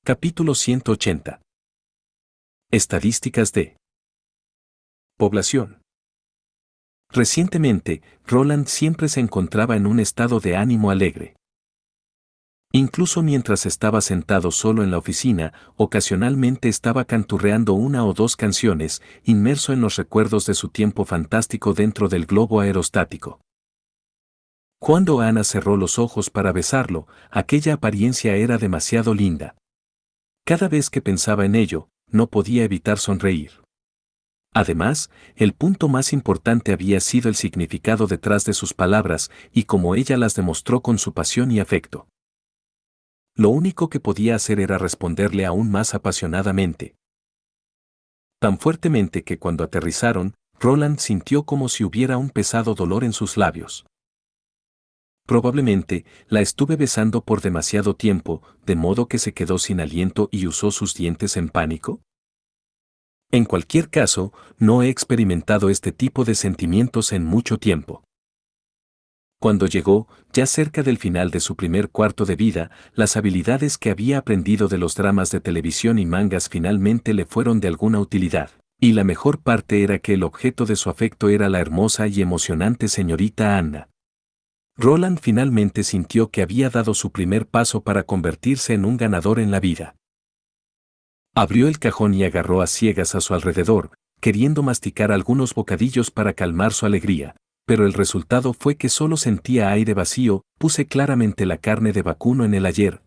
Capítulo 180. Estadísticas de población. Recientemente, Roland siempre se encontraba en un estado de ánimo alegre. Incluso mientras estaba sentado solo en la oficina, ocasionalmente estaba canturreando una o dos canciones, inmerso en los recuerdos de su tiempo fantástico dentro del globo aerostático. Cuando Ana cerró los ojos para besarlo, aquella apariencia era demasiado linda. Cada vez que pensaba en ello, no podía evitar sonreír. Además, el punto más importante había sido el significado detrás de sus palabras y cómo ella las demostró con su pasión y afecto. Lo único que podía hacer era responderle aún más apasionadamente. Tan fuertemente que cuando aterrizaron, Roland sintió como si hubiera un pesado dolor en sus labios. Probablemente, la estuve besando por demasiado tiempo, de modo que se quedó sin aliento y usó sus dientes en pánico. En cualquier caso, no he experimentado este tipo de sentimientos en mucho tiempo. Cuando llegó, ya cerca del final de su primer cuarto de vida, las habilidades que había aprendido de los dramas de televisión y mangas finalmente le fueron de alguna utilidad, y la mejor parte era que el objeto de su afecto era la hermosa y emocionante señorita Anna. Roland finalmente sintió que había dado su primer paso para convertirse en un ganador en la vida. Abrió el cajón y agarró a ciegas a su alrededor, queriendo masticar algunos bocadillos para calmar su alegría, pero el resultado fue que solo sentía aire vacío. Puse claramente la carne de vacuno en el ayer.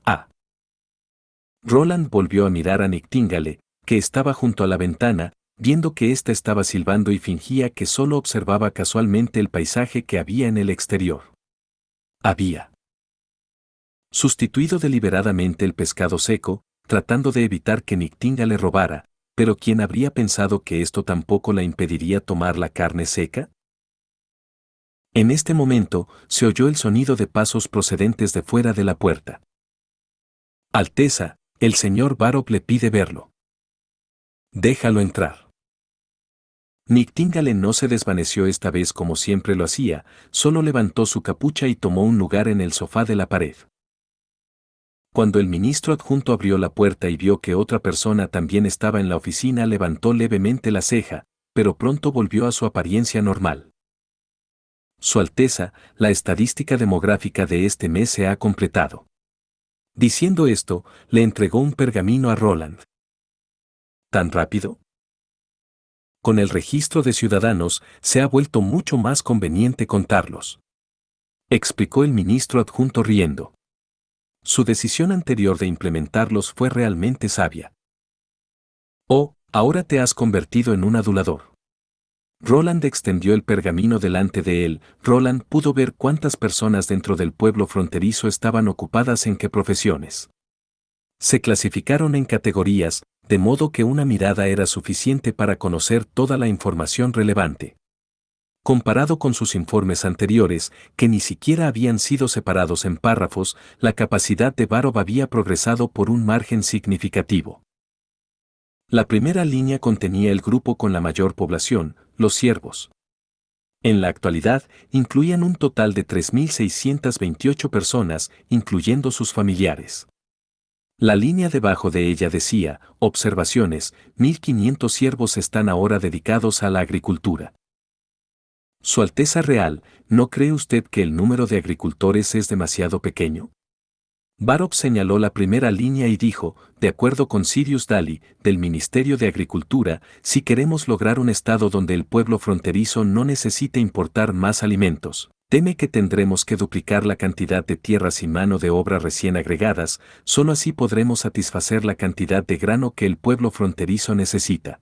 Roland volvió a mirar a Nightingale, que estaba junto a la ventana, viendo que ésta estaba silbando y fingía que solo observaba casualmente el paisaje que había en el exterior. Había sustituido deliberadamente el pescado seco, tratando de evitar que Nightingale robara, pero ¿quién habría pensado que esto tampoco la impediría tomar la carne seca? En este momento, se oyó el sonido de pasos procedentes de fuera de la puerta. Alteza, el señor Barrow le pide verlo. Déjalo entrar. Nightingale no se desvaneció esta vez como siempre lo hacía, solo levantó su capucha y tomó un lugar en el sofá de la pared. Cuando el ministro adjunto abrió la puerta y vio que otra persona también estaba en la oficina, levantó levemente la ceja, pero pronto volvió a su apariencia normal. Su Alteza, la estadística demográfica de este mes se ha completado. Diciendo esto, le entregó un pergamino a Roland. ¿Tan rápido? Con el registro de ciudadanos, se ha vuelto mucho más conveniente contarlos, explicó el ministro adjunto riendo. Su decisión anterior de implementarlos fue realmente sabia. Oh, ahora te has convertido en un adulador. Roland extendió el pergamino delante de él. Roland pudo ver cuántas personas dentro del pueblo fronterizo estaban ocupadas en qué profesiones. Se clasificaron en categorías, de modo que una mirada era suficiente para conocer toda la información relevante. Comparado con sus informes anteriores, que ni siquiera habían sido separados en párrafos, la capacidad de Barrow había progresado por un margen significativo. La primera línea contenía el grupo con la mayor población, los siervos. En la actualidad, incluían un total de 3.628 personas, incluyendo sus familiares. La línea debajo de ella decía, observaciones, 1.500 siervos están ahora dedicados a la agricultura. Su Alteza Real, ¿no cree usted que el número de agricultores es demasiado pequeño? Barrow señaló la primera línea y dijo, de acuerdo con Sirius Daly, del Ministerio de Agricultura, si queremos lograr un estado donde el pueblo fronterizo no necesite importar más alimentos, teme que tendremos que duplicar la cantidad de tierras y mano de obra recién agregadas, solo así podremos satisfacer la cantidad de grano que el pueblo fronterizo necesita.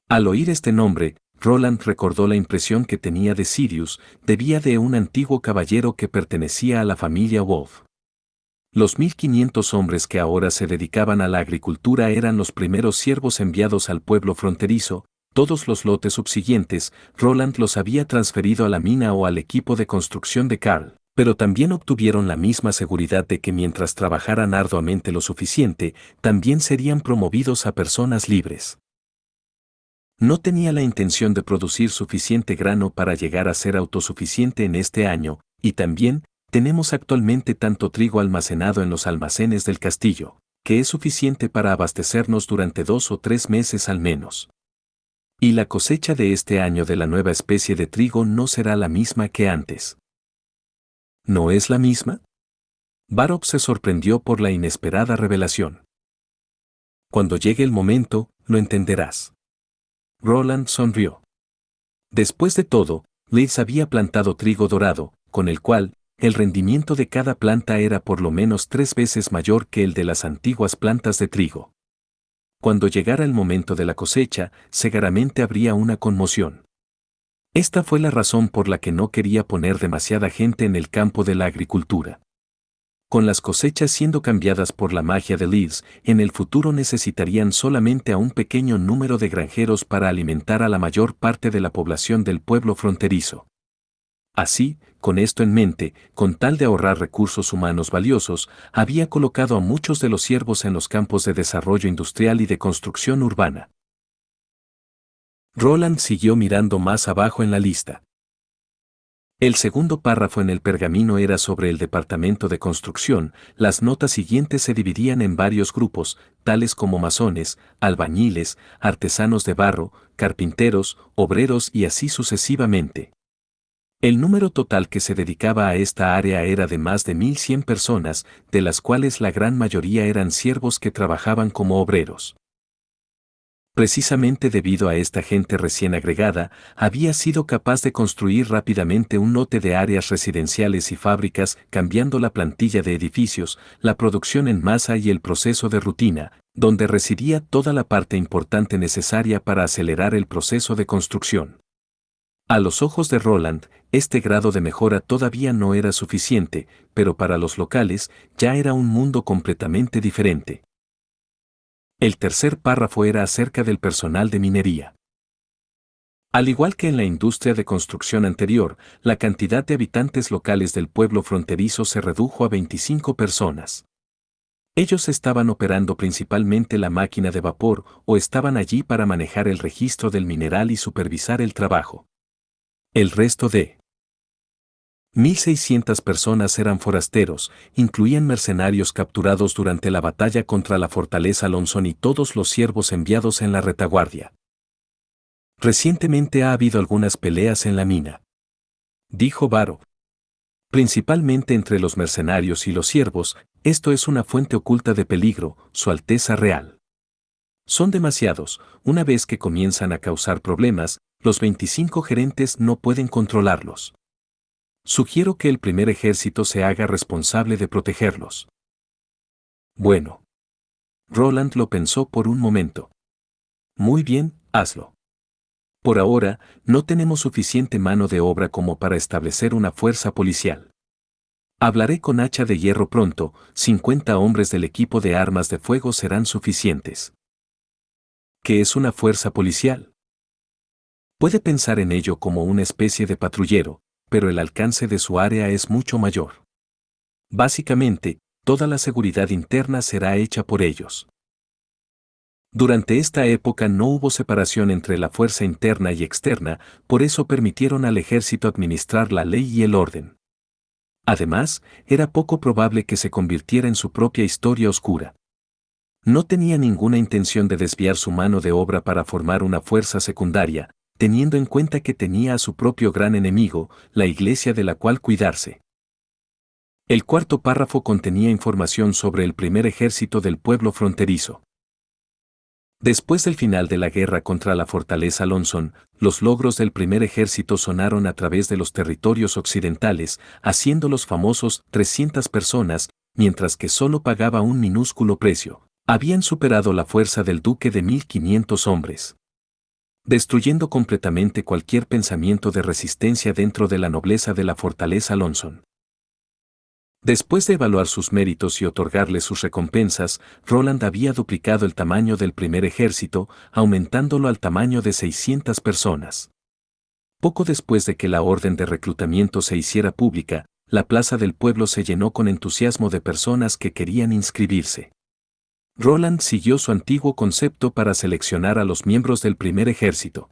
Al oír este nombre, Roland recordó la impresión que tenía de Sirius, debía de un antiguo caballero que pertenecía a la familia Wolf. Los 1.500 hombres que ahora se dedicaban a la agricultura eran los primeros siervos enviados al pueblo fronterizo. Todos los lotes subsiguientes, Roland los había transferido a la mina o al equipo de construcción de Carl, pero también obtuvieron la misma seguridad de que mientras trabajaran arduamente lo suficiente, también serían promovidos a personas libres. No tenía la intención de producir suficiente grano para llegar a ser autosuficiente en este año, y también, tenemos actualmente tanto trigo almacenado en los almacenes del castillo, que es suficiente para abastecernos durante 2 o 3 meses al menos. Y la cosecha de este año de la nueva especie de trigo no será la misma que antes. ¿No es la misma? Baruch se sorprendió por la inesperada revelación. Cuando llegue el momento, lo entenderás. Roland sonrió. Después de todo, Leeds había plantado trigo dorado, con el cual, el rendimiento de cada planta era por lo menos 3 veces mayor que el de las antiguas plantas de trigo. Cuando llegara el momento de la cosecha, seguramente habría una conmoción. Esta fue la razón por la que no quería poner demasiada gente en el campo de la agricultura. Con las cosechas siendo cambiadas por la magia de Leeds, en el futuro necesitarían solamente a un pequeño número de granjeros para alimentar a la mayor parte de la población del pueblo fronterizo. Así, con esto en mente, con tal de ahorrar recursos humanos valiosos, había colocado a muchos de los siervos en los campos de desarrollo industrial y de construcción urbana. Roland siguió mirando más abajo en la lista. El segundo párrafo en el pergamino era sobre el departamento de construcción. Las notas siguientes se dividían en varios grupos, tales como masones, albañiles, artesanos de barro, carpinteros, obreros y así sucesivamente. El número total que se dedicaba a esta área era de más de 1.100 personas, de las cuales la gran mayoría eran siervos que trabajaban como obreros. Precisamente debido a esta gente recién agregada, había sido capaz de construir rápidamente un lote de áreas residenciales y fábricas, cambiando la plantilla de edificios, la producción en masa y el proceso de rutina, donde residía toda la parte importante necesaria para acelerar el proceso de construcción. A los ojos de Roland, este grado de mejora todavía no era suficiente, pero para los locales ya era un mundo completamente diferente. El tercer párrafo era acerca del personal de minería. Al igual que en la industria de construcción anterior, la cantidad de habitantes locales del pueblo fronterizo se redujo a 25 personas. Ellos estaban operando principalmente la máquina de vapor o estaban allí para manejar el registro del mineral y supervisar el trabajo. El resto de 1.600 personas eran forasteros, incluían mercenarios capturados durante la batalla contra la fortaleza Lonson y todos los siervos enviados en la retaguardia. Recientemente ha habido algunas peleas en la mina, dijo Baruch. Principalmente entre los mercenarios y los siervos, esto es una fuente oculta de peligro, Su Alteza Real. Son demasiados, una vez que comienzan a causar problemas, los 25 gerentes no pueden controlarlos. Sugiero que el primer ejército se haga responsable de protegerlos. Bueno. Roland lo pensó por un momento. Muy bien, hazlo. Por ahora, no tenemos suficiente mano de obra como para establecer una fuerza policial. Hablaré con Hacha de Hierro pronto, 50 hombres del equipo de armas de fuego serán suficientes. ¿Qué es una fuerza policial? Puede pensar en ello como una especie de patrullero, pero el alcance de su área es mucho mayor. Básicamente, toda la seguridad interna será hecha por ellos. Durante esta época no hubo separación entre la fuerza interna y externa, por eso permitieron al ejército administrar la ley y el orden. Además, era poco probable que se convirtiera en su propia historia oscura. No tenía ninguna intención de desviar su mano de obra para formar una fuerza secundaria, teniendo en cuenta que tenía a su propio gran enemigo, la iglesia de la cual cuidarse. El cuarto párrafo contenía información sobre el primer ejército del pueblo fronterizo. Después del final de la guerra contra la fortaleza Lonson, los logros del primer ejército sonaron a través de los territorios occidentales, haciendo los famosos 300 personas, mientras que solo pagaba un minúsculo precio. Habían superado la fuerza del duque de 1.500 hombres, destruyendo completamente cualquier pensamiento de resistencia dentro de la nobleza de la fortaleza Lonson. Después de evaluar sus méritos y otorgarle sus recompensas, Roland había duplicado el tamaño del primer ejército, aumentándolo al tamaño de 600 personas. Poco después de que la orden de reclutamiento se hiciera pública, la plaza del pueblo se llenó con entusiasmo de personas que querían inscribirse. Roland siguió su antiguo concepto para seleccionar a los miembros del primer ejército.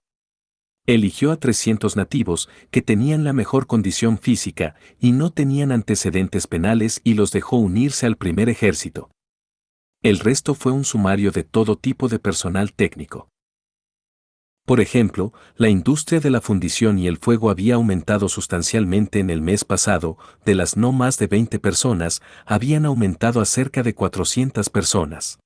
Eligió a 300 nativos que tenían la mejor condición física y no tenían antecedentes penales y los dejó unirse al primer ejército. El resto fue un sumario de todo tipo de personal técnico. Por ejemplo, la industria de la fundición y el fuego había aumentado sustancialmente en el mes pasado, de las no más de 20 personas, habían aumentado a cerca de 400 personas.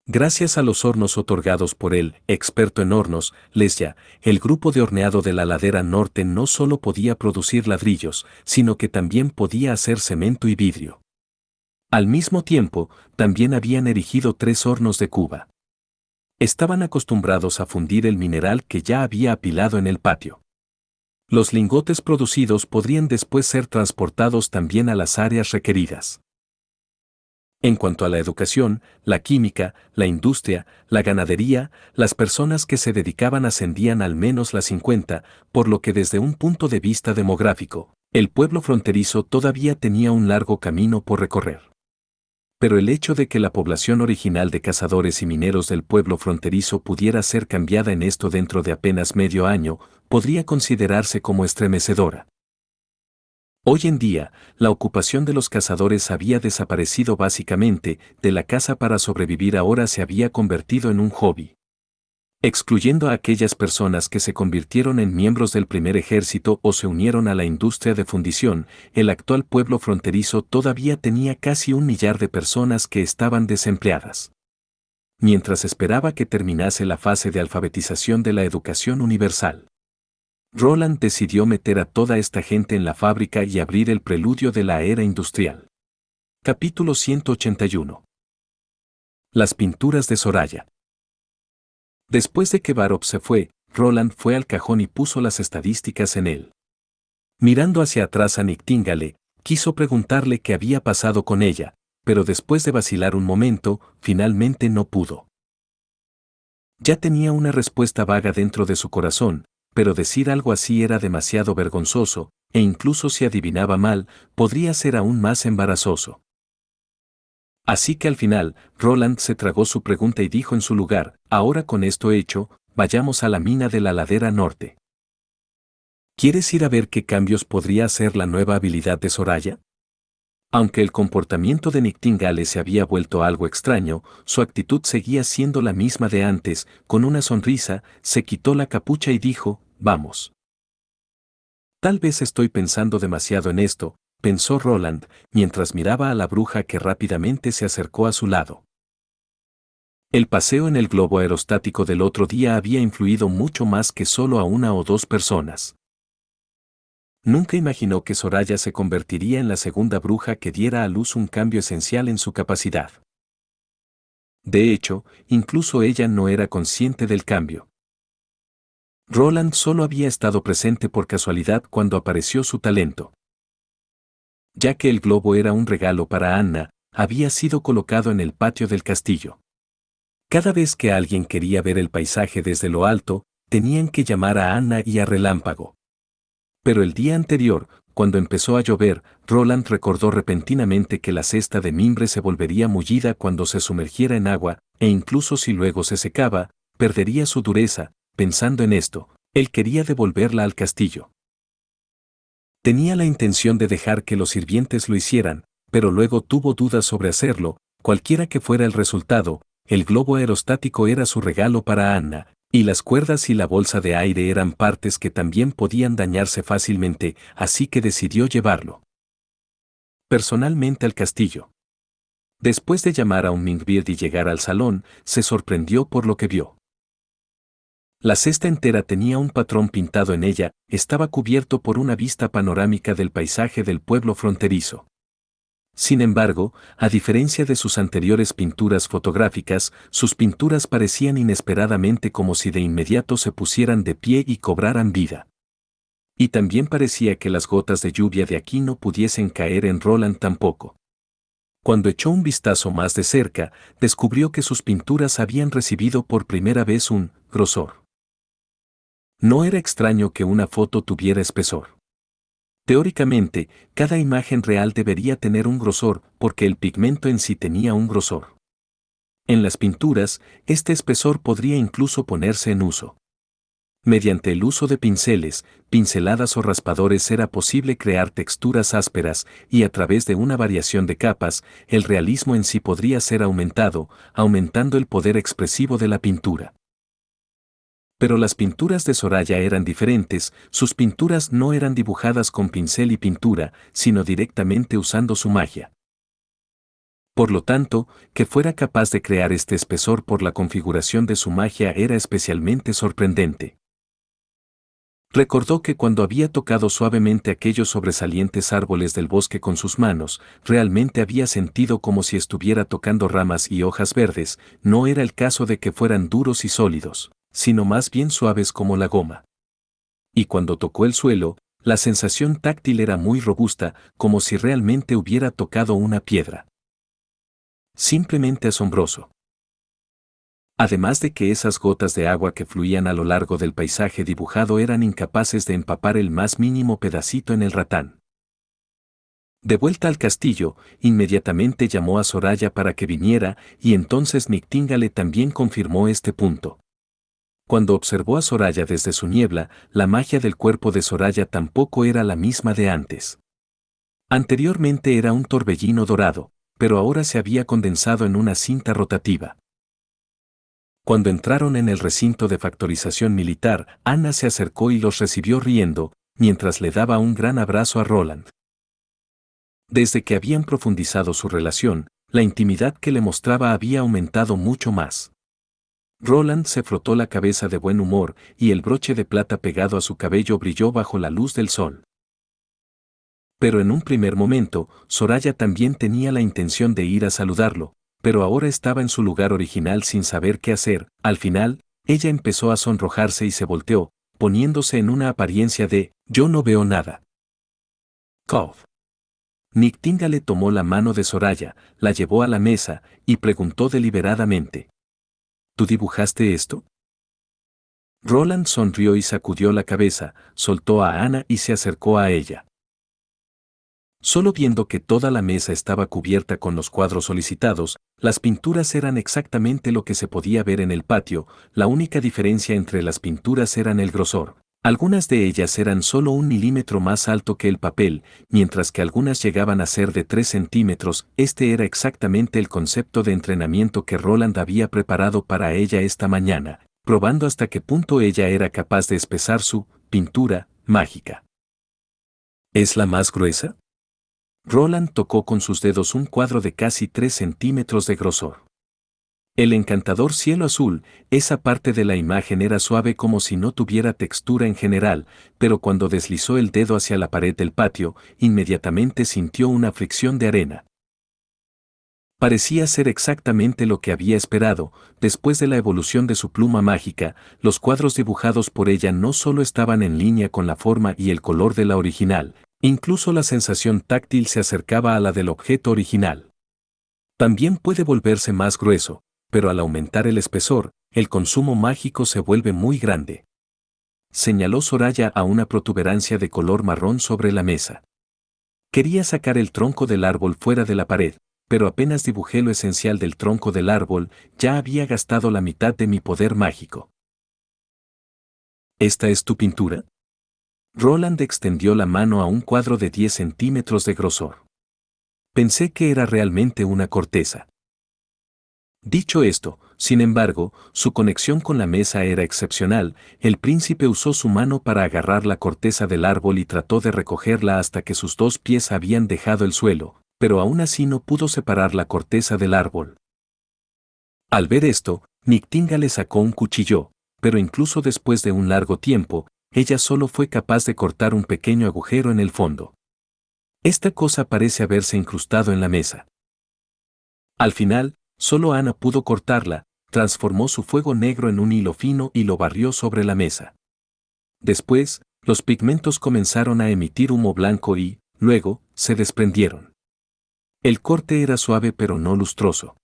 Gracias a los hornos otorgados por el experto en hornos, Lesya, el grupo de horneado de la ladera norte no solo podía producir ladrillos, sino que también podía hacer cemento y vidrio. Al mismo tiempo, también habían erigido 3 hornos de Cuba. Estaban acostumbrados a fundir el mineral que ya había apilado en el patio. Los lingotes producidos podrían después ser transportados también a las áreas requeridas. En cuanto a la educación, la química, la industria, la ganadería, las personas que se dedicaban ascendían al menos las 50, por lo que desde un punto de vista demográfico, el pueblo fronterizo todavía tenía un largo camino por recorrer. Pero el hecho de que la población original de cazadores y mineros del pueblo fronterizo pudiera ser cambiada en esto dentro de apenas medio año, podría considerarse como estremecedora. Hoy en día, la ocupación de los cazadores había desaparecido básicamente, de la caza para sobrevivir ahora se había convertido en un hobby. Excluyendo a aquellas personas que se convirtieron en miembros del primer ejército o se unieron a la industria de fundición, el actual pueblo fronterizo todavía tenía casi 1 millar de personas que estaban desempleadas. Mientras esperaba que terminase la fase de alfabetización de la educación universal, Roland decidió meter a toda esta gente en la fábrica y abrir el preludio de la era industrial. Capítulo 181. Las pinturas de Soraya. Después de que Barop se fue, Roland fue al cajón y puso las estadísticas en él. Mirando hacia atrás a Nightingale, quiso preguntarle qué había pasado con ella, pero después de vacilar un momento, finalmente no pudo. Ya tenía una respuesta vaga dentro de su corazón, pero decir algo así era demasiado vergonzoso, e incluso si adivinaba mal, podría ser aún más embarazoso. Así que al final, Roland se tragó su pregunta y dijo en su lugar, ahora con esto hecho, vayamos a la mina de la ladera norte. ¿Quieres ir a ver qué cambios podría hacer la nueva habilidad de Soraya? Aunque el comportamiento de Nightingale se había vuelto algo extraño, su actitud seguía siendo la misma de antes, con una sonrisa, se quitó la capucha y dijo, vamos. Tal vez estoy pensando demasiado en esto, pensó Roland, mientras miraba a la bruja que rápidamente se acercó a su lado. El paseo en el globo aerostático del otro día había influido mucho más que solo a 1 o 2 personas. Nunca imaginó que Soraya se convertiría en la segunda bruja que diera a luz un cambio esencial en su capacidad. De hecho, incluso ella no era consciente del cambio. Roland solo había estado presente por casualidad cuando apareció su talento. Ya que el globo era un regalo para Anna, había sido colocado en el patio del castillo. Cada vez que alguien quería ver el paisaje desde lo alto, tenían que llamar a Anna y a Relámpago. Pero el día anterior, cuando empezó a llover, Roland recordó repentinamente que la cesta de mimbre se volvería mullida cuando se sumergiera en agua, e incluso si luego se secaba, perdería su dureza. Pensando en esto, él quería devolverla al castillo. Tenía la intención de dejar que los sirvientes lo hicieran, pero luego tuvo dudas sobre hacerlo, cualquiera que fuera el resultado, el globo aerostático era su regalo para Anna, y las cuerdas y la bolsa de aire eran partes que también podían dañarse fácilmente, así que decidió llevarlo personalmente al castillo. Después de llamar a un Mingbird y llegar al salón, se sorprendió por lo que vio. La cesta entera tenía un patrón pintado en ella, estaba cubierto por una vista panorámica del paisaje del pueblo fronterizo. Sin embargo, a diferencia de sus anteriores pinturas fotográficas, sus pinturas parecían inesperadamente como si de inmediato se pusieran de pie y cobraran vida. Y también parecía que las gotas de lluvia de aquí no pudiesen caer en Roland tampoco. Cuando echó un vistazo más de cerca, descubrió que sus pinturas habían recibido por primera vez un grosor. No era extraño que una foto tuviera espesor. Teóricamente, cada imagen real debería tener un grosor, porque el pigmento en sí tenía un grosor. En las pinturas, este espesor podría incluso ponerse en uso. Mediante el uso de pinceles, pinceladas o raspadores era posible crear texturas ásperas y a través de una variación de capas, el realismo en sí podría ser aumentado, aumentando el poder expresivo de la pintura. Pero las pinturas de Soraya eran diferentes, sus pinturas no eran dibujadas con pincel y pintura, sino directamente usando su magia. Por lo tanto, que fuera capaz de crear este espesor por la configuración de su magia era especialmente sorprendente. Recordó que cuando había tocado suavemente aquellos sobresalientes árboles del bosque con sus manos, realmente había sentido como si estuviera tocando ramas y hojas verdes, no era el caso de que fueran duros y sólidos, sino más bien suaves como la goma. Y cuando tocó el suelo, la sensación táctil era muy robusta, como si realmente hubiera tocado una piedra. Simplemente asombroso. Además de que esas gotas de agua que fluían a lo largo del paisaje dibujado eran incapaces de empapar el más mínimo pedacito en el ratán. De vuelta al castillo, inmediatamente llamó a Soraya para que viniera, y entonces Nictíngale también confirmó este punto. Cuando observó a Soraya desde su niebla, la magia del cuerpo de Soraya tampoco era la misma de antes. Anteriormente era un torbellino dorado, pero ahora se había condensado en una cinta rotativa. Cuando entraron en el recinto de factorización militar, Ana se acercó y los recibió riendo, mientras le daba un gran abrazo a Roland. Desde que habían profundizado su relación, la intimidad que le mostraba había aumentado mucho más. Roland se frotó la cabeza de buen humor y el broche de plata pegado a su cabello brilló bajo la luz del sol. Pero en un primer momento, Soraya también tenía la intención de ir a saludarlo, pero ahora estaba en su lugar original sin saber qué hacer. Al final, ella empezó a sonrojarse y se volteó, poniéndose en una apariencia de «yo no veo nada». Cough. Nictíngale tomó la mano de Soraya, la llevó a la mesa y preguntó deliberadamente. ¿Tú dibujaste esto? Roland sonrió y sacudió la cabeza, soltó a Ana y se acercó a ella. Solo viendo que toda la mesa estaba cubierta con los cuadros solicitados, las pinturas eran exactamente lo que se podía ver en el patio, la única diferencia entre las pinturas eran el grosor. Algunas de ellas eran solo 1 milímetro más alto que el papel, mientras que algunas llegaban a ser de 3 centímetros. Este era exactamente el concepto de entrenamiento que Roland había preparado para ella esta mañana, probando hasta qué punto ella era capaz de espesar su pintura mágica. ¿Es la más gruesa? Roland tocó con sus dedos un cuadro de casi 3 centímetros de grosor. El encantador cielo azul, esa parte de la imagen era suave como si no tuviera textura en general, pero cuando deslizó el dedo hacia la pared del patio, inmediatamente sintió una fricción de arena. Parecía ser exactamente lo que había esperado. Después de la evolución de su pluma mágica, los cuadros dibujados por ella no solo estaban en línea con la forma y el color de la original, incluso la sensación táctil se acercaba a la del objeto original. También puede volverse más grueso, pero al aumentar el espesor, el consumo mágico se vuelve muy grande. Señaló Soraya a una protuberancia de color marrón sobre la mesa. Quería sacar el tronco del árbol fuera de la pared, pero apenas dibujé lo esencial del tronco del árbol, ya había gastado la mitad de mi poder mágico. ¿Esta es tu pintura? Roland extendió la mano a un cuadro de 10 centímetros de grosor. Pensé que era realmente una corteza. Dicho esto, sin embargo, su conexión con la mesa era excepcional. El príncipe usó su mano para agarrar la corteza del árbol y trató de recogerla hasta que sus 2 pies habían dejado el suelo, pero aún así no pudo separar la corteza del árbol. Al ver esto, Nictíngale sacó un cuchillo, pero incluso después de un largo tiempo, ella solo fue capaz de cortar un pequeño agujero en el fondo. Esta cosa parece haberse incrustado en la mesa. Al final, solo Ana pudo cortarla, transformó su fuego negro en un hilo fino y lo barrió sobre la mesa. Después, los pigmentos comenzaron a emitir humo blanco y, luego, se desprendieron. El corte era suave pero no lustroso.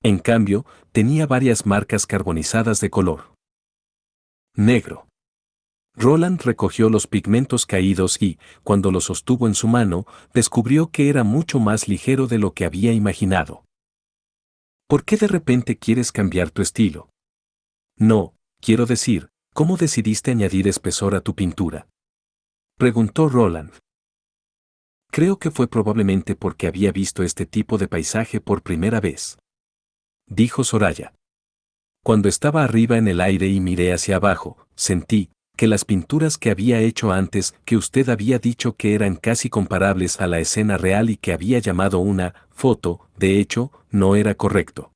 En cambio, tenía varias marcas carbonizadas de color negro. Roland recogió los pigmentos caídos y, cuando los sostuvo en su mano, descubrió que era mucho más ligero de lo que había imaginado. ¿Por qué de repente quieres cambiar tu estilo? No, quiero decir, ¿Cómo decidiste añadir espesor a tu pintura?, preguntó Roland. Creo que fue probablemente porque había visto este tipo de paisaje por primera vez, dijo Soraya. Cuando estaba arriba en el aire y miré hacia abajo, sentí que las pinturas que había hecho antes, que usted había dicho que eran casi comparables a la escena real y que había llamado una foto, de hecho, no era correcto.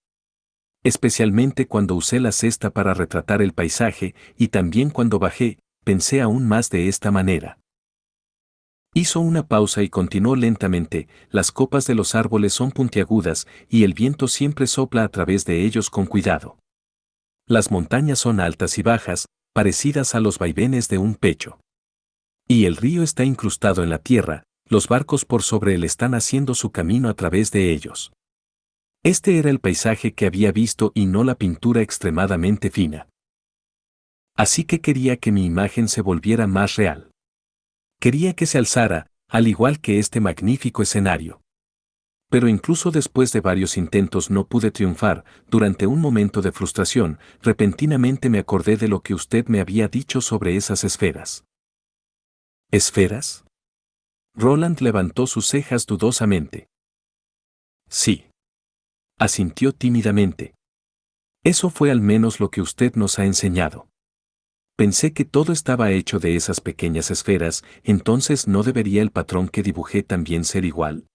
Especialmente cuando usé la cesta para retratar el paisaje y también cuando bajé, pensé aún más de esta manera. Hizo una pausa y continuó lentamente: las copas de los árboles son puntiagudas y el viento siempre sopla a través de ellos con cuidado. Las montañas son altas y bajas, parecidas a los vaivenes de un pecho. Y el río está incrustado en la tierra, los barcos por sobre él están haciendo su camino a través de ellos. Este era el paisaje que había visto y no la pintura extremadamente fina. Así que quería que mi imagen se volviera más real. Quería que se alzara, al igual que este magnífico escenario. Pero incluso después de varios intentos no pude triunfar. Durante un momento de frustración, repentinamente me acordé de lo que usted me había dicho sobre esas esferas. ¿Esferas? Roland levantó sus cejas dudosamente. Sí. Asintió tímidamente. Eso fue al menos lo que usted nos ha enseñado. Pensé que todo estaba hecho de esas pequeñas esferas, entonces ¿no debería el patrón que dibujé también ser igual?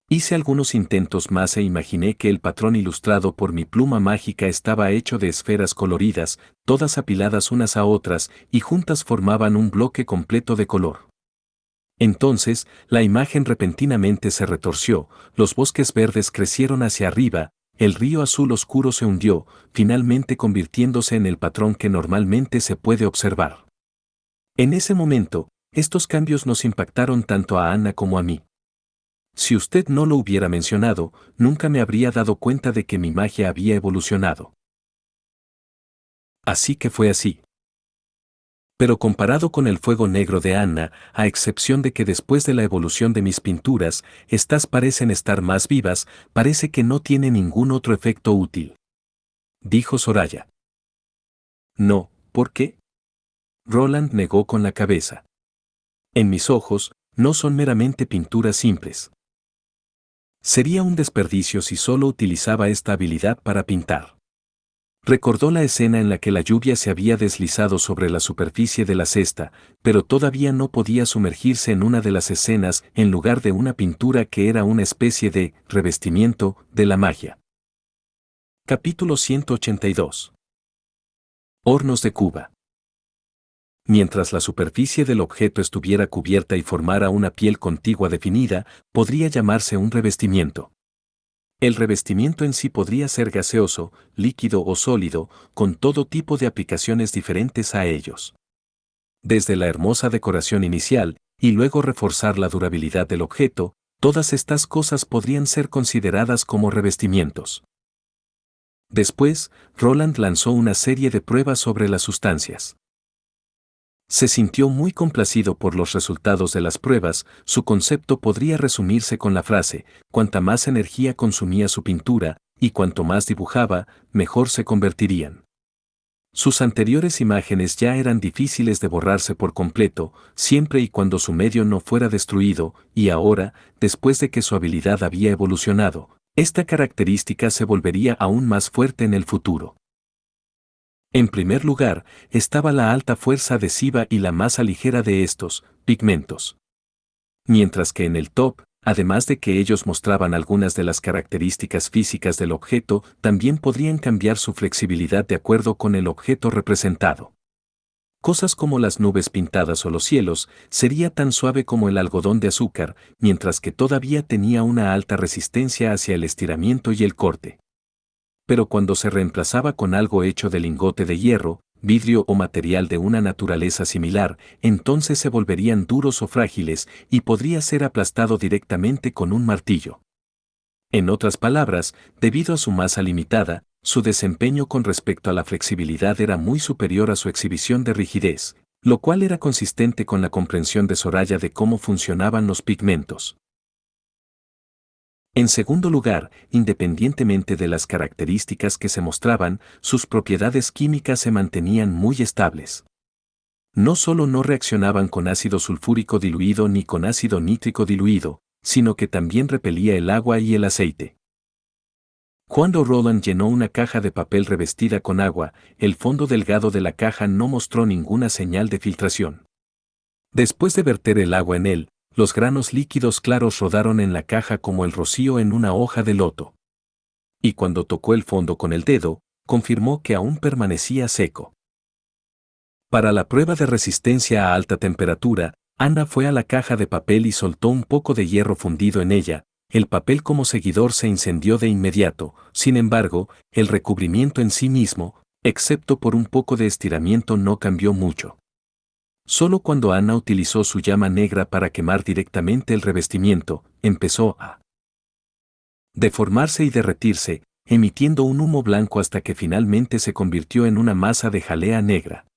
Hice algunos intentos más e imaginé que el patrón ilustrado por mi pluma mágica estaba hecho de esferas coloridas, todas apiladas unas a otras, y juntas formaban un bloque completo de color. Entonces, la imagen repentinamente se retorció, los bosques verdes crecieron hacia arriba, el río azul oscuro se hundió, finalmente convirtiéndose en el patrón que normalmente se puede observar. En ese momento, estos cambios nos impactaron tanto a Anna como a mí. Si usted no lo hubiera mencionado, nunca me habría dado cuenta de que mi magia había evolucionado. Así que fue así. Pero comparado con el fuego negro de Anna, a excepción de que después de la evolución de mis pinturas, estas parecen estar más vivas, parece que no tiene ningún otro efecto útil, dijo Soraya. No, ¿por qué? Roland negó con la cabeza. En mis ojos, no son meramente pinturas simples. Sería un desperdicio si solo utilizaba esta habilidad para pintar. Recordó la escena en la que la lluvia se había deslizado sobre la superficie de la cesta, pero todavía no podía sumergirse en una de las escenas en lugar de una pintura que era una especie de revestimiento de la magia. Capítulo 182. Hornos de Cuba. Mientras la superficie del objeto estuviera cubierta y formara una piel contigua definida, podría llamarse un revestimiento. El revestimiento en sí podría ser gaseoso, líquido o sólido, con todo tipo de aplicaciones diferentes a ellos. Desde la hermosa decoración inicial, y luego reforzar la durabilidad del objeto, todas estas cosas podrían ser consideradas como revestimientos. Después, Roland lanzó una serie de pruebas sobre las sustancias. Se sintió muy complacido por los resultados de las pruebas. Su concepto podría resumirse con la frase: cuanta más energía consumía su pintura, y cuanto más dibujaba, mejor se convertirían. Sus anteriores imágenes ya eran difíciles de borrarse por completo, siempre y cuando su medio no fuera destruido, y ahora, después de que su habilidad había evolucionado, esta característica se volvería aún más fuerte en el futuro. En primer lugar, estaba la alta fuerza adhesiva y la masa ligera de estos pigmentos. Mientras que en el top, además de que ellos mostraban algunas de las características físicas del objeto, también podrían cambiar su flexibilidad de acuerdo con el objeto representado. Cosas como las nubes pintadas o los cielos, sería tan suave como el algodón de azúcar, mientras que todavía tenía una alta resistencia hacia el estiramiento y el corte. Pero cuando se reemplazaba con algo hecho de lingote de hierro, vidrio o material de una naturaleza similar, entonces se volverían duros o frágiles y podría ser aplastado directamente con un martillo. En otras palabras, debido a su masa limitada, su desempeño con respecto a la flexibilidad era muy superior a su exhibición de rigidez, lo cual era consistente con la comprensión de Soraya de cómo funcionaban los pigmentos. En segundo lugar, independientemente de las características que se mostraban, sus propiedades químicas se mantenían muy estables. No solo no reaccionaban con ácido sulfúrico diluido ni con ácido nítrico diluido, sino que también repelía el agua y el aceite. Cuando Rowland llenó una caja de papel revestida con agua, el fondo delgado de la caja no mostró ninguna señal de filtración. Después de verter el agua en él, los granos líquidos claros rodaron en la caja como el rocío en una hoja de loto. Y cuando tocó el fondo con el dedo, confirmó que aún permanecía seco. Para la prueba de resistencia a alta temperatura, Anna fue a la caja de papel y soltó un poco de hierro fundido en ella. El papel como seguidor se incendió de inmediato, sin embargo, el recubrimiento en sí mismo, excepto por un poco de estiramiento, no cambió mucho. Solo cuando Anna utilizó su llama negra para quemar directamente el revestimiento, empezó a deformarse y derretirse, emitiendo un humo blanco hasta que finalmente se convirtió en una masa de jalea negra.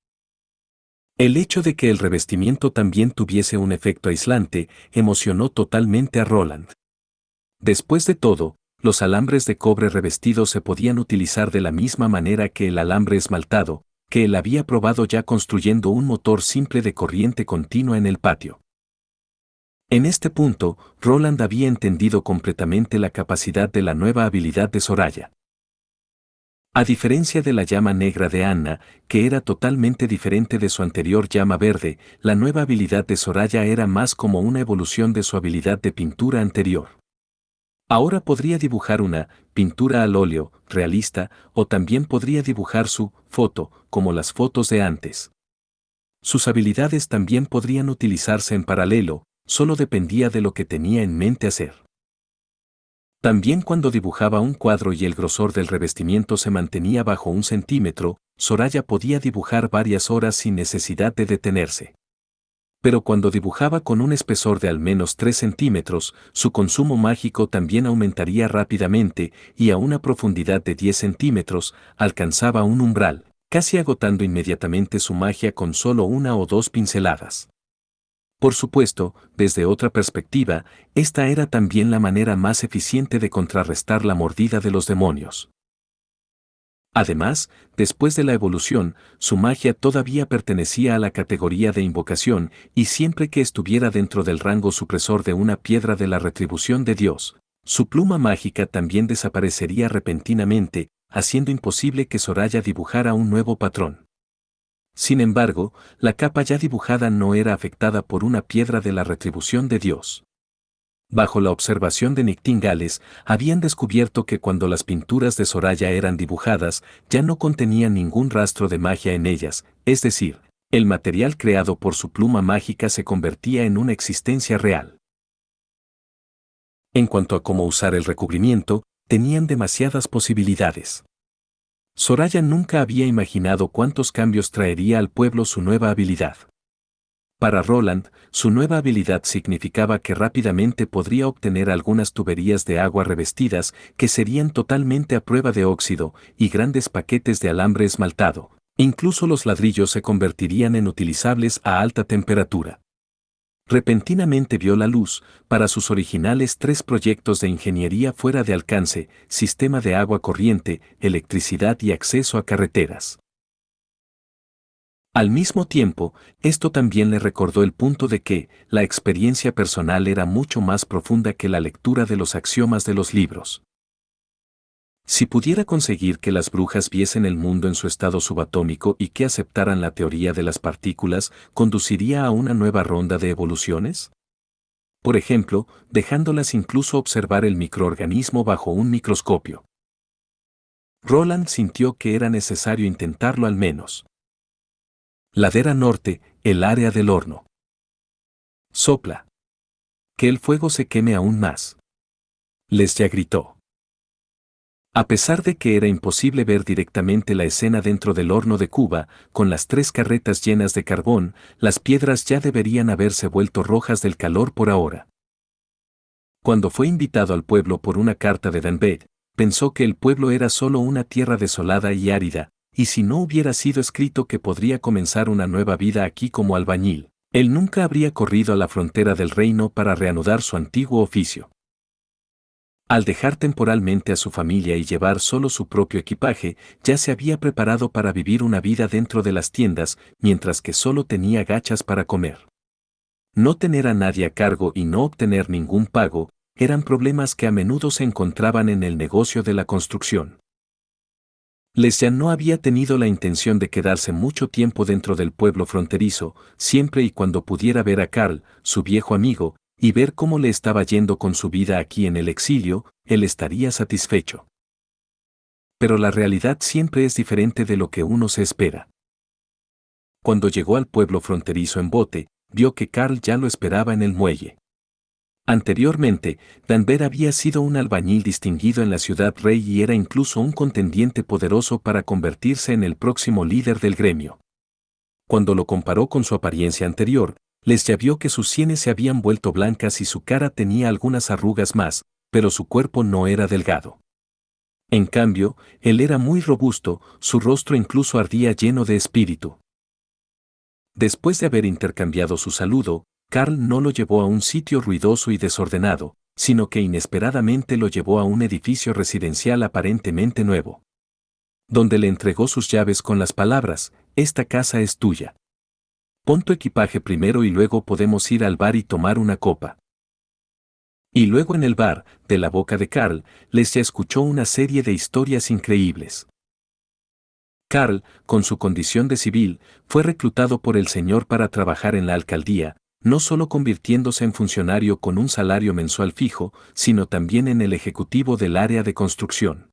El hecho de que el revestimiento también tuviese un efecto aislante emocionó totalmente a Rowland. Después de todo, los alambres de cobre revestidos se podían utilizar de la misma manera que el alambre esmaltado, que él había probado ya construyendo un motor simple de corriente continua en el patio. En este punto, Rowland había entendido completamente la capacidad de la nueva habilidad de Soraya. A diferencia de la llama negra de Anna, que era totalmente diferente de su anterior llama verde, la nueva habilidad de Soraya era más como una evolución de su habilidad de pintura anterior. Ahora podría dibujar una pintura al óleo, realista, o también podría dibujar su foto, como las fotos de antes. Sus habilidades también podrían utilizarse en paralelo, solo dependía de lo que tenía en mente hacer. También cuando dibujaba un cuadro y el grosor del revestimiento se mantenía bajo 1 centímetro, Soraya podía dibujar varias horas sin necesidad de detenerse. Pero cuando dibujaba con un espesor de al menos 3 centímetros, su consumo mágico también aumentaría rápidamente y a una profundidad de 10 centímetros alcanzaba un umbral, casi agotando inmediatamente su magia con solo 1 o 2 pinceladas. Por supuesto, desde otra perspectiva, esta era también la manera más eficiente de contrarrestar la mordida de los demonios. Además, después de la evolución, su magia todavía pertenecía a la categoría de invocación, y siempre que estuviera dentro del rango supresor de una piedra de la retribución de Dios, su pluma mágica también desaparecería repentinamente, haciendo imposible que Soraya dibujara un nuevo patrón. Sin embargo, la capa ya dibujada no era afectada por una piedra de la retribución de Dios. Bajo la observación de Nightingales, habían descubierto que cuando las pinturas de Soraya eran dibujadas, ya no contenían ningún rastro de magia en ellas, es decir, el material creado por su pluma mágica se convertía en una existencia real. En cuanto a cómo usar el recubrimiento, tenían demasiadas posibilidades. Soraya nunca había imaginado cuántos cambios traería al pueblo su nueva habilidad. Para Rowland, su nueva habilidad significaba que rápidamente podría obtener algunas tuberías de agua revestidas que serían totalmente a prueba de óxido y grandes paquetes de alambre esmaltado. Incluso los ladrillos se convertirían en utilizables a alta temperatura. Repentinamente vio la luz para sus originales 3 proyectos de ingeniería fuera de alcance: sistema de agua corriente, electricidad y acceso a carreteras. Al mismo tiempo, esto también le recordó el punto de que la experiencia personal era mucho más profunda que la lectura de los axiomas de los libros. Si pudiera conseguir que las brujas viesen el mundo en su estado subatómico y que aceptaran la teoría de las partículas, ¿conduciría a una nueva ronda de evoluciones? Por ejemplo, dejándolas incluso observar el microorganismo bajo un microscopio. Rowland sintió que era necesario intentarlo al menos. Ladera norte, el área del horno. Sopla. Que el fuego se queme aún más. Lesya gritó. A pesar de que era imposible ver directamente la escena dentro del horno de Cuba, con las 3 carretas llenas de carbón, las piedras ya deberían haberse vuelto rojas del calor por ahora. Cuando fue invitado al pueblo por una carta de Danbed, pensó que el pueblo era solo una tierra desolada y árida, y si no hubiera sido escrito que podría comenzar una nueva vida aquí como albañil, él nunca habría corrido a la frontera del reino para reanudar su antiguo oficio. Al dejar temporalmente a su familia y llevar solo su propio equipaje, ya se había preparado para vivir una vida dentro de las tiendas, mientras que solo tenía gachas para comer. No tener a nadie a cargo y no obtener ningún pago, eran problemas que a menudo se encontraban en el negocio de la construcción. Lesya no había tenido la intención de quedarse mucho tiempo dentro del pueblo fronterizo, siempre y cuando pudiera ver a Karl, su viejo amigo, y ver cómo le estaba yendo con su vida aquí en el exilio, él estaría satisfecho. Pero la realidad siempre es diferente de lo que uno se espera. Cuando llegó al pueblo fronterizo en bote, vio que Karl ya lo esperaba en el muelle. Anteriormente, Danver había sido un albañil distinguido en la ciudad rey y era incluso un contendiente poderoso para convertirse en el próximo líder del gremio. Cuando lo comparó con su apariencia anterior, Lesya vio que sus sienes se habían vuelto blancas y su cara tenía algunas arrugas más, pero su cuerpo no era delgado. En cambio, él era muy robusto, su rostro incluso ardía lleno de espíritu. Después de haber intercambiado su saludo, Karl no lo llevó a un sitio ruidoso y desordenado, sino que inesperadamente lo llevó a un edificio residencial aparentemente nuevo, donde le entregó sus llaves con las palabras: «Esta casa es tuya. Pon tu equipaje primero y luego podemos ir al bar y tomar una copa». Y luego en el bar, de la boca de Karl, Lesya escuchó una serie de historias increíbles. Karl, con su condición de civil, fue reclutado por el señor para trabajar en la alcaldía, no solo convirtiéndose en funcionario con un salario mensual fijo, sino también en el ejecutivo del área de construcción.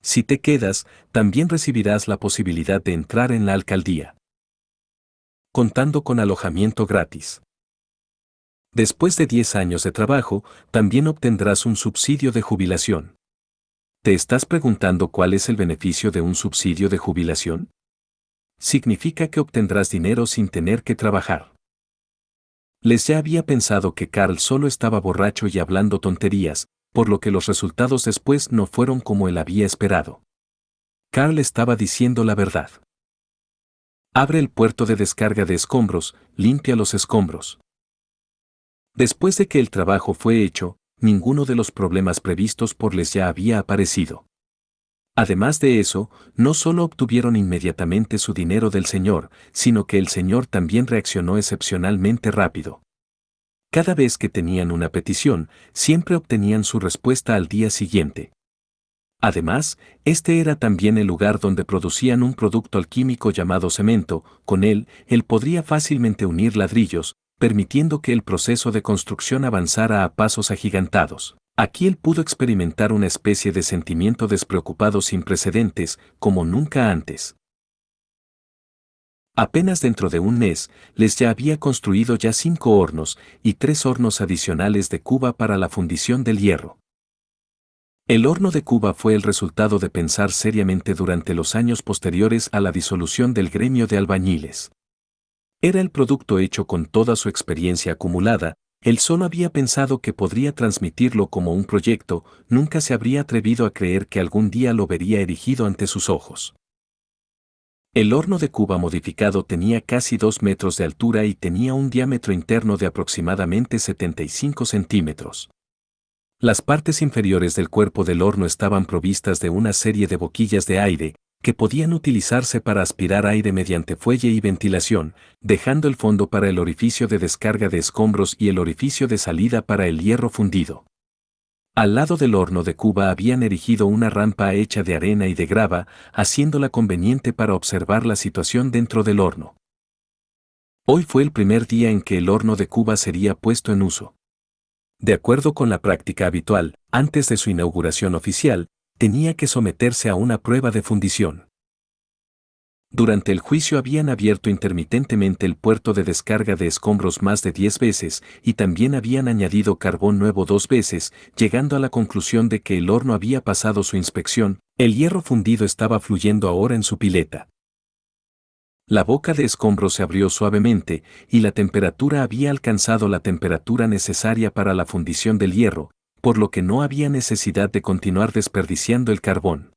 Si te quedas, también recibirás la posibilidad de entrar en la alcaldía, contando con alojamiento gratis. Después de 10 años de trabajo, también obtendrás un subsidio de jubilación. ¿Te estás preguntando cuál es el beneficio de un subsidio de jubilación? Significa que obtendrás dinero sin tener que trabajar. Lesya había pensado que Karl solo estaba borracho y hablando tonterías, por lo que los resultados después no fueron como él había esperado. Karl estaba diciendo la verdad. Abre el puerto de descarga de escombros, limpia los escombros. Después de que el trabajo fue hecho, ninguno de los problemas previstos por Lesya había aparecido. Además de eso, no solo obtuvieron inmediatamente su dinero del señor, sino que el señor también reaccionó excepcionalmente rápido. Cada vez que tenían una petición, siempre obtenían su respuesta al día siguiente. Además, este era también el lugar donde producían un producto alquímico llamado cemento. Con él podría fácilmente unir ladrillos, permitiendo que el proceso de construcción avanzara a pasos agigantados. Aquí él pudo experimentar una especie de sentimiento despreocupado sin precedentes, como nunca antes. Apenas dentro de un mes, Lesya había construido ya 5 hornos y 3 hornos adicionales de cuba para la fundición del hierro. El horno de cuba fue el resultado de pensar seriamente durante los años posteriores a la disolución del gremio de albañiles. Era el producto hecho con toda su experiencia acumulada. Él solo había pensado que podría transmitirlo como un proyecto, nunca se habría atrevido a creer que algún día lo vería erigido ante sus ojos. El horno de cuba modificado tenía casi 2 metros de altura y tenía un diámetro interno de aproximadamente 75 centímetros. Las partes inferiores del cuerpo del horno estaban provistas de una serie de boquillas de aire, que podían utilizarse para aspirar aire mediante fuelle y ventilación, dejando el fondo para el orificio de descarga de escombros y el orificio de salida para el hierro fundido. Al lado del horno de cuba habían erigido una rampa hecha de arena y de grava, haciéndola conveniente para observar la situación dentro del horno. Hoy fue el primer día en que el horno de cuba sería puesto en uso. De acuerdo con la práctica habitual, antes de su inauguración oficial, tenía que someterse a una prueba de fundición. Durante el juicio habían abierto intermitentemente el puerto de descarga de escombros más de 10 veces y también habían añadido carbón nuevo 2 veces, llegando a la conclusión de que el horno había pasado su inspección. El hierro fundido estaba fluyendo ahora en su pileta. La boca de escombros se abrió suavemente y la temperatura había alcanzado la temperatura necesaria para la fundición del hierro, por lo que no había necesidad de continuar desperdiciando el carbón.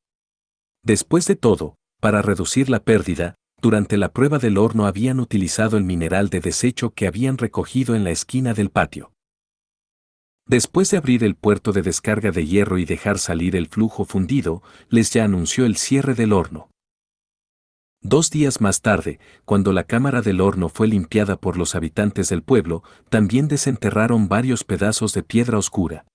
Después de todo, para reducir la pérdida, durante la prueba del horno habían utilizado el mineral de desecho que habían recogido en la esquina del patio. Después de abrir el puerto de descarga de hierro y dejar salir el flujo fundido, les ya anunció el cierre del horno. 2 días más tarde, cuando la cámara del horno fue limpiada por los habitantes del pueblo, también desenterraron varios pedazos de piedra oscura.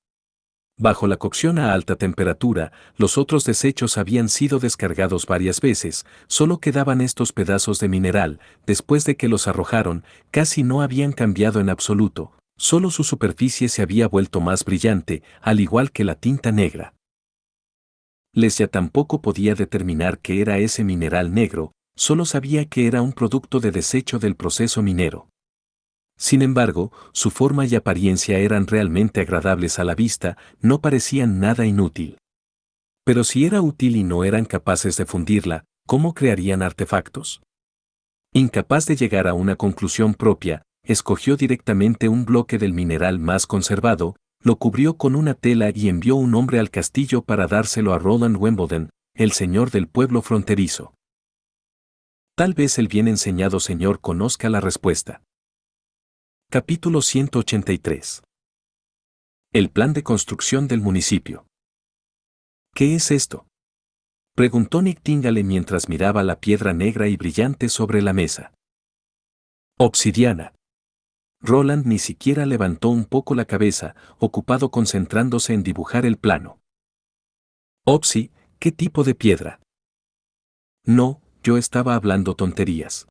Bajo la cocción a alta temperatura, los otros desechos habían sido descargados varias veces, solo quedaban estos pedazos de mineral, después de que los arrojaron, casi no habían cambiado en absoluto, solo su superficie se había vuelto más brillante, al igual que la tinta negra. Lesya tampoco podía determinar qué era ese mineral negro, solo sabía que era un producto de desecho del proceso minero. Sin embargo, su forma y apariencia eran realmente agradables a la vista, no parecían nada inútil. Pero si era útil y no eran capaces de fundirla, ¿cómo crearían artefactos? Incapaz de llegar a una conclusión propia, escogió directamente un bloque del mineral más conservado, lo cubrió con una tela y envió un hombre al castillo para dárselo a Roland Wimbledon, el señor del pueblo fronterizo. Tal vez el bien enseñado señor conozca la respuesta. Capítulo 183. El plan de construcción del municipio. ¿Qué es esto?, preguntó Nictíngale mientras miraba la piedra negra y brillante sobre la mesa. Obsidiana. Roland ni siquiera levantó un poco la cabeza, ocupado concentrándose en dibujar el plano. Opsi, ¿qué tipo de piedra? No, yo estaba hablando tonterías.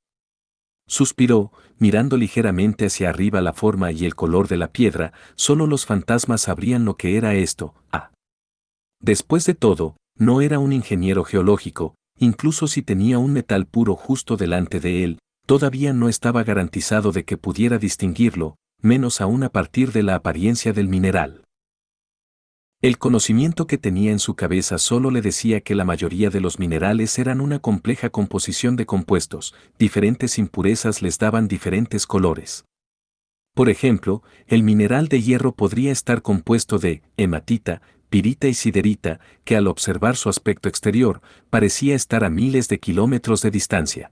Suspiró, mirando ligeramente hacia arriba la forma y el color de la piedra, solo los fantasmas sabrían lo que era esto. Después de todo, no era un ingeniero geológico, incluso si tenía un metal puro justo delante de él, todavía no estaba garantizado de que pudiera distinguirlo, menos aún a partir de la apariencia del mineral. El conocimiento que tenía en su cabeza solo le decía que la mayoría de los minerales eran una compleja composición de compuestos, diferentes impurezas les daban diferentes colores. Por ejemplo, el mineral de hierro podría estar compuesto de hematita, pirita y siderita, que al observar su aspecto exterior, parecía estar a miles de kilómetros de distancia.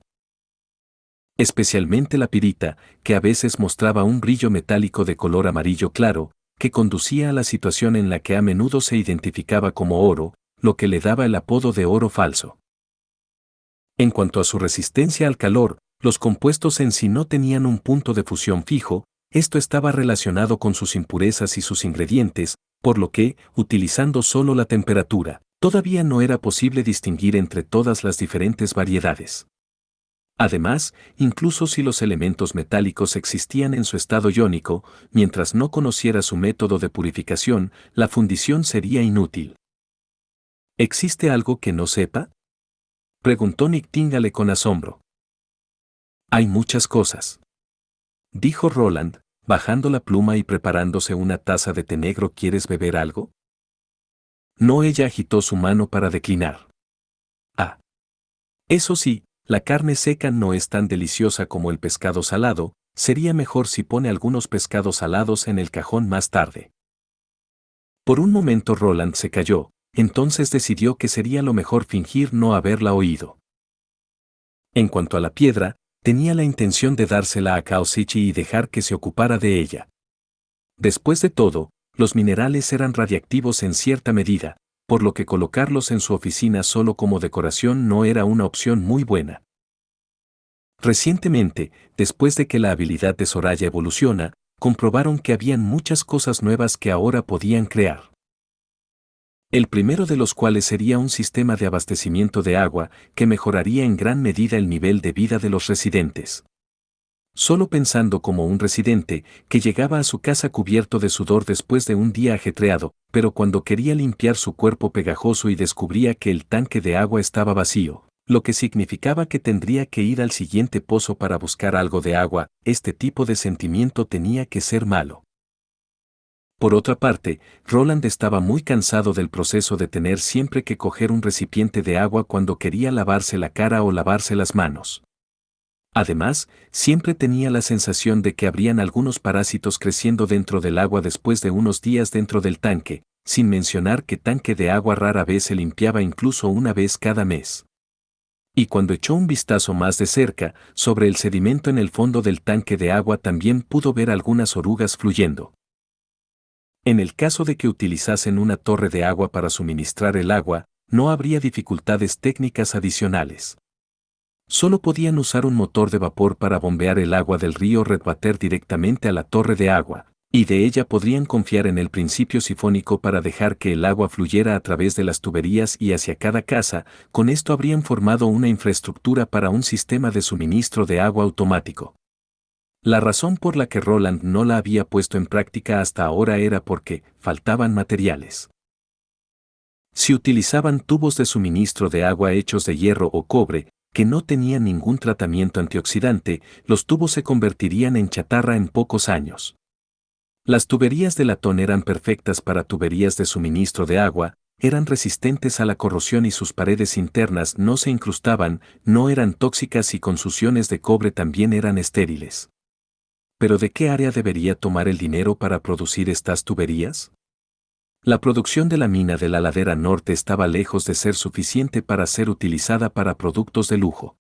Especialmente la pirita, que a veces mostraba un brillo metálico de color amarillo claro, que conducía a la situación en la que a menudo se identificaba como oro, lo que le daba el apodo de oro falso. En cuanto a su resistencia al calor, los compuestos en sí no tenían un punto de fusión fijo, esto estaba relacionado con sus impurezas y sus ingredientes, por lo que, utilizando solo la temperatura, todavía no era posible distinguir entre todas las diferentes variedades. Además, incluso si los elementos metálicos existían en su estado iónico, mientras no conociera su método de purificación, la fundición sería inútil. ¿Existe algo que no sepa?, preguntó Nictíngale con asombro. Hay muchas cosas, dijo Roland, bajando la pluma y preparándose una taza de té negro. ¿Quieres beber algo? No, ella agitó su mano para declinar. Eso sí, la carne seca no es tan deliciosa como el pescado salado, sería mejor si pone algunos pescados salados en el cajón más tarde. Por un momento Roland se calló, entonces decidió que sería lo mejor fingir no haberla oído. En cuanto a la piedra, tenía la intención de dársela a Kaoshichi y dejar que se ocupara de ella. Después de todo, los minerales eran radiactivos en cierta medida, por lo que colocarlos en su oficina solo como decoración no era una opción muy buena. Recientemente, después de que la habilidad de Soraya evoluciona, comprobaron que habían muchas cosas nuevas que ahora podían crear. El primero de los cuales sería un sistema de abastecimiento de agua que mejoraría en gran medida el nivel de vida de los residentes. Solo pensando como un residente que llegaba a su casa cubierto de sudor después de un día ajetreado, pero cuando quería limpiar su cuerpo pegajoso y descubría que el tanque de agua estaba vacío, lo que significaba que tendría que ir al siguiente pozo para buscar algo de agua, este tipo de sentimiento tenía que ser malo. Por otra parte, Roland estaba muy cansado del proceso de tener siempre que coger un recipiente de agua cuando quería lavarse la cara o lavarse las manos. Además, siempre tenía la sensación de que habrían algunos parásitos creciendo dentro del agua después de unos días dentro del tanque, sin mencionar que tanque de agua rara vez se limpiaba incluso una vez cada mes. Y cuando echó un vistazo más de cerca, sobre el sedimento en el fondo del tanque de agua también pudo ver algunas orugas fluyendo. En el caso de que utilizasen una torre de agua para suministrar el agua, no habría dificultades técnicas adicionales. Solo podían usar un motor de vapor para bombear el agua del río Redwater directamente a la torre de agua, y de ella podrían confiar en el principio sifónico para dejar que el agua fluyera a través de las tuberías y hacia cada casa. Con esto habrían formado una infraestructura para un sistema de suministro de agua automático. La razón por la que Roland no la había puesto en práctica hasta ahora era porque faltaban materiales. Si utilizaban tubos de suministro de agua hechos de hierro o cobre, que no tenían ningún tratamiento antioxidante, los tubos se convertirían en chatarra en pocos años. Las tuberías de latón eran perfectas para tuberías de suministro de agua, eran resistentes a la corrosión y sus paredes internas no se incrustaban, no eran tóxicas y con sus iones de cobre también eran estériles. ¿Pero de qué área debería tomar el dinero para producir estas tuberías? La producción de la mina de la ladera norte estaba lejos de ser suficiente para ser utilizada para productos de lujo.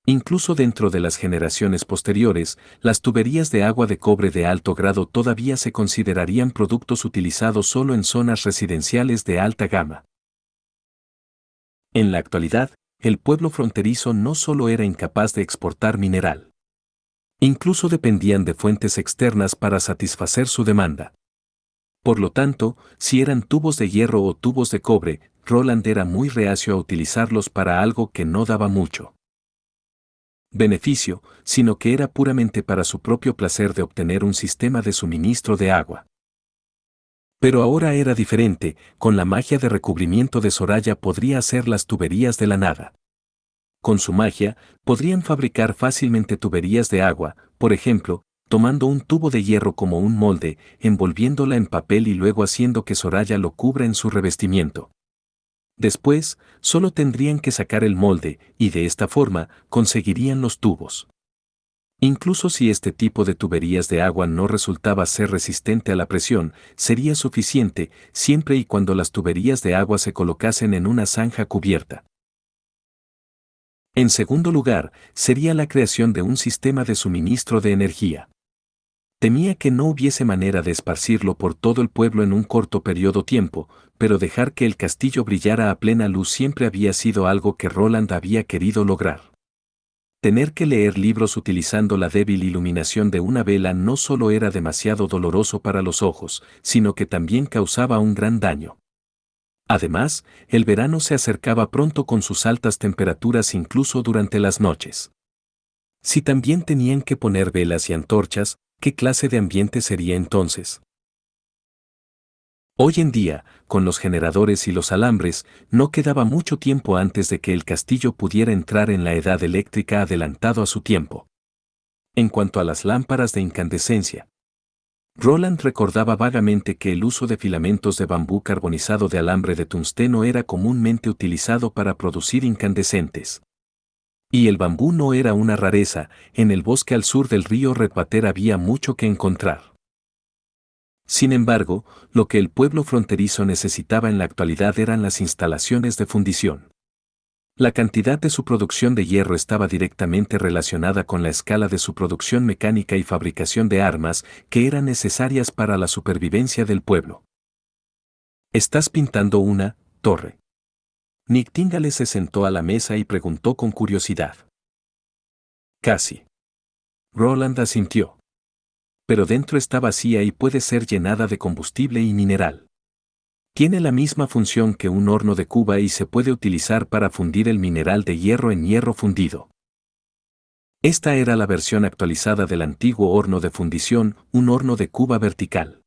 Incluso dentro de las generaciones posteriores, las tuberías de agua de cobre de alto grado todavía se considerarían productos utilizados solo en zonas residenciales de alta gama. En la actualidad, el pueblo fronterizo no solo era incapaz de exportar mineral. Incluso dependían de fuentes externas para satisfacer su demanda. Por lo tanto, si eran tubos de hierro o tubos de cobre, Roland era muy reacio a utilizarlos para algo que no daba mucho beneficio, sino que era puramente para su propio placer de obtener un sistema de suministro de agua. Pero ahora era diferente, con la magia de recubrimiento de Soraya podría hacer las tuberías de la nada. Con su magia, podrían fabricar fácilmente tuberías de agua, por ejemplo, tomando un tubo de hierro como un molde, envolviéndola en papel y luego haciendo que Soraya lo cubra en su revestimiento. Después, solo tendrían que sacar el molde, y de esta forma, conseguirían los tubos. Incluso si este tipo de tuberías de agua no resultaba ser resistente a la presión, sería suficiente, siempre y cuando las tuberías de agua se colocasen en una zanja cubierta. En segundo lugar, sería la creación de un sistema de suministro de energía. Temía que no hubiese manera de esparcirlo por todo el pueblo en un corto periodo tiempo, pero dejar que el castillo brillara a plena luz siempre había sido algo que Roland había querido lograr. Tener que leer libros utilizando la débil iluminación de una vela no solo era demasiado doloroso para los ojos, sino que también causaba un gran daño. Además, el verano se acercaba pronto con sus altas temperaturas incluso durante las noches. Si también tenían que poner velas y antorchas, ¿qué clase de ambiente sería entonces? Hoy en día, con los generadores y los alambres, no quedaba mucho tiempo antes de que el castillo pudiera entrar en la edad eléctrica adelantado a su tiempo. En cuanto a las lámparas de incandescencia, Roland recordaba vagamente que el uso de filamentos de bambú carbonizado de alambre de tungsteno era comúnmente utilizado para producir incandescentes. Y el bambú no era una rareza, en el bosque al sur del río Redwater había mucho que encontrar. Sin embargo, lo que el pueblo fronterizo necesitaba en la actualidad eran las instalaciones de fundición. La cantidad de su producción de hierro estaba directamente relacionada con la escala de su producción mecánica y fabricación de armas que eran necesarias para la supervivencia del pueblo. ¿Estás pintando una torre? Nightingale se sentó a la mesa y preguntó con curiosidad. Casi. Roland asintió. Pero dentro está vacía y puede ser llenada de combustible y mineral. Tiene la misma función que un horno de cuba y se puede utilizar para fundir el mineral de hierro en hierro fundido. Esta era la versión actualizada del antiguo horno de fundición, un horno de cuba vertical.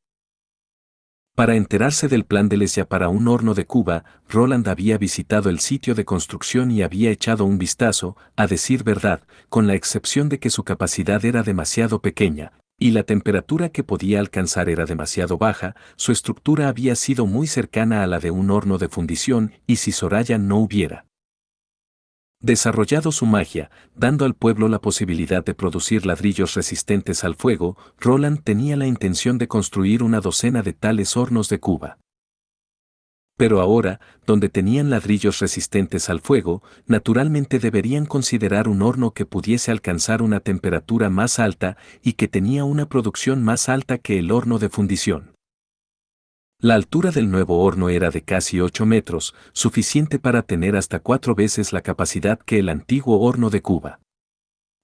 Para enterarse del plan de Lesia para un horno de cuba, Roland había visitado el sitio de construcción y había echado un vistazo, a decir verdad, con la excepción de que su capacidad era demasiado pequeña, y la temperatura que podía alcanzar era demasiado baja, su estructura había sido muy cercana a la de un horno de fundición, y si Soraya no hubiera desarrollado su magia, dando al pueblo la posibilidad de producir ladrillos resistentes al fuego, Roland tenía la intención de construir una docena de tales hornos de cuba. Pero ahora, donde tenían ladrillos resistentes al fuego, naturalmente deberían considerar un horno que pudiese alcanzar una temperatura más alta y que tenía una producción más alta que el horno de fundición. La altura del nuevo horno era de casi 8 metros, suficiente para tener hasta 4 veces la capacidad que el antiguo horno de Cuba.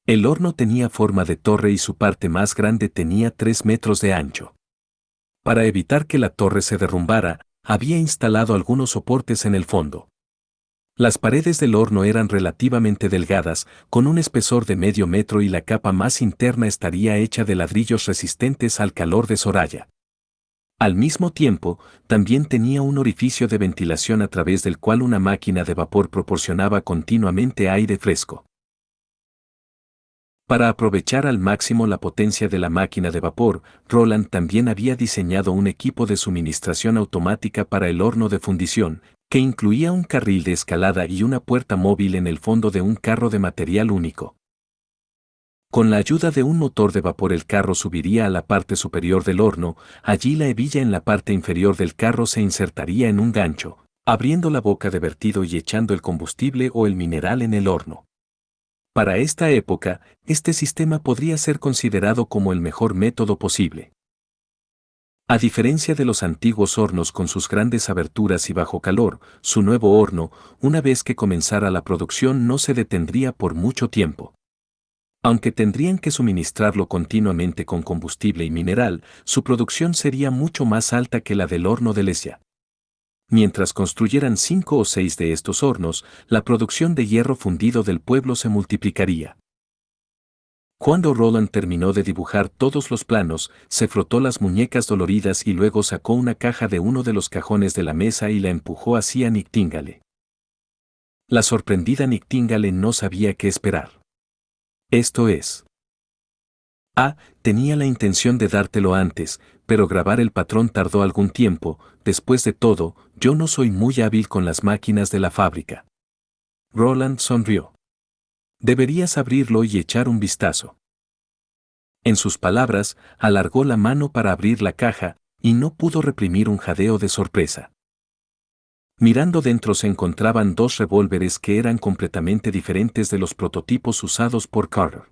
El horno tenía forma de torre y su parte más grande tenía 3 metros de ancho. Para evitar que la torre se derrumbara, había instalado algunos soportes en el fondo. Las paredes del horno eran relativamente delgadas, con un espesor de medio metro y la capa más interna estaría hecha de ladrillos resistentes al calor de Soraya. Al mismo tiempo, también tenía un orificio de ventilación a través del cual una máquina de vapor proporcionaba continuamente aire fresco. Para aprovechar al máximo la potencia de la máquina de vapor, Roland también había diseñado un equipo de suministración automática para el horno de fundición, que incluía un carril de escalada y una puerta móvil en el fondo de un carro de material único. Con la ayuda de un motor de vapor el carro subiría a la parte superior del horno, allí la hebilla en la parte inferior del carro se insertaría en un gancho, abriendo la boca de vertido y echando el combustible o el mineral en el horno. Para esta época, este sistema podría ser considerado como el mejor método posible. A diferencia de los antiguos hornos con sus grandes aberturas y bajo calor, su nuevo horno, una vez que comenzara la producción, no se detendría por mucho tiempo. Aunque tendrían que suministrarlo continuamente con combustible y mineral, su producción sería mucho más alta que la del horno de Lesia. Mientras construyeran 5 o 6 de estos hornos, la producción de hierro fundido del pueblo se multiplicaría. Cuando Roland terminó de dibujar todos los planos, se frotó las muñecas doloridas y luego sacó una caja de uno de los cajones de la mesa y la empujó hacia Nightingale. La sorprendida Nightingale no sabía qué esperar. Esto es. Tenía la intención de dártelo antes, pero grabar el patrón tardó algún tiempo. Después de todo, yo no soy muy hábil con las máquinas de la fábrica. Roland sonrió. Deberías abrirlo y echar un vistazo. En sus palabras, alargó la mano para abrir la caja, y no pudo reprimir un jadeo de sorpresa. Mirando dentro se encontraban 2 revólveres que eran completamente diferentes de los prototipos usados por Carter.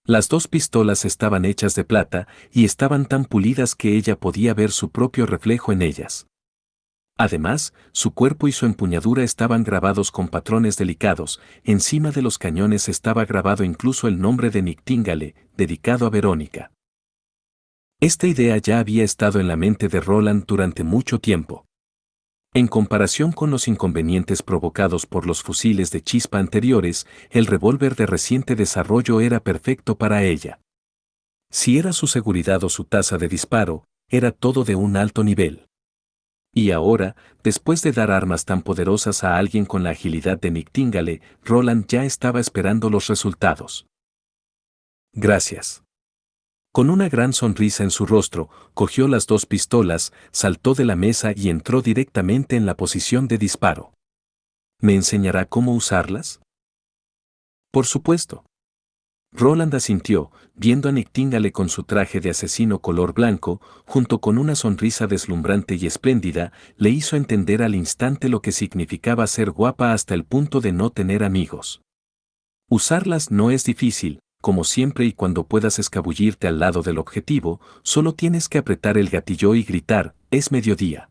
Las 2 pistolas estaban hechas de plata y estaban tan pulidas que ella podía ver su propio reflejo en ellas. Además, su cuerpo y su empuñadura estaban grabados con patrones delicados, encima de los cañones estaba grabado incluso el nombre de Nightingale, dedicado a Verónica. Esta idea ya había estado en la mente de Roland durante mucho tiempo. En comparación con los inconvenientes provocados por los fusiles de chispa anteriores, el revólver de reciente desarrollo era perfecto para ella. Si era su seguridad o su tasa de disparo, era todo de un alto nivel. Y ahora, después de dar armas tan poderosas a alguien con la agilidad de Nightingale, Roland ya estaba esperando los resultados. Gracias. Con una gran sonrisa en su rostro, cogió las 2 pistolas, saltó de la mesa y entró directamente en la posición de disparo. ¿Me enseñará cómo usarlas? Por supuesto. Roland asintió, viendo a Nightingale con su traje de asesino color blanco, junto con una sonrisa deslumbrante y espléndida, le hizo entender al instante lo que significaba ser guapa hasta el punto de no tener amigos. Usarlas no es difícil, como siempre y cuando puedas escabullirte al lado del objetivo, solo tienes que apretar el gatillo y gritar, es mediodía.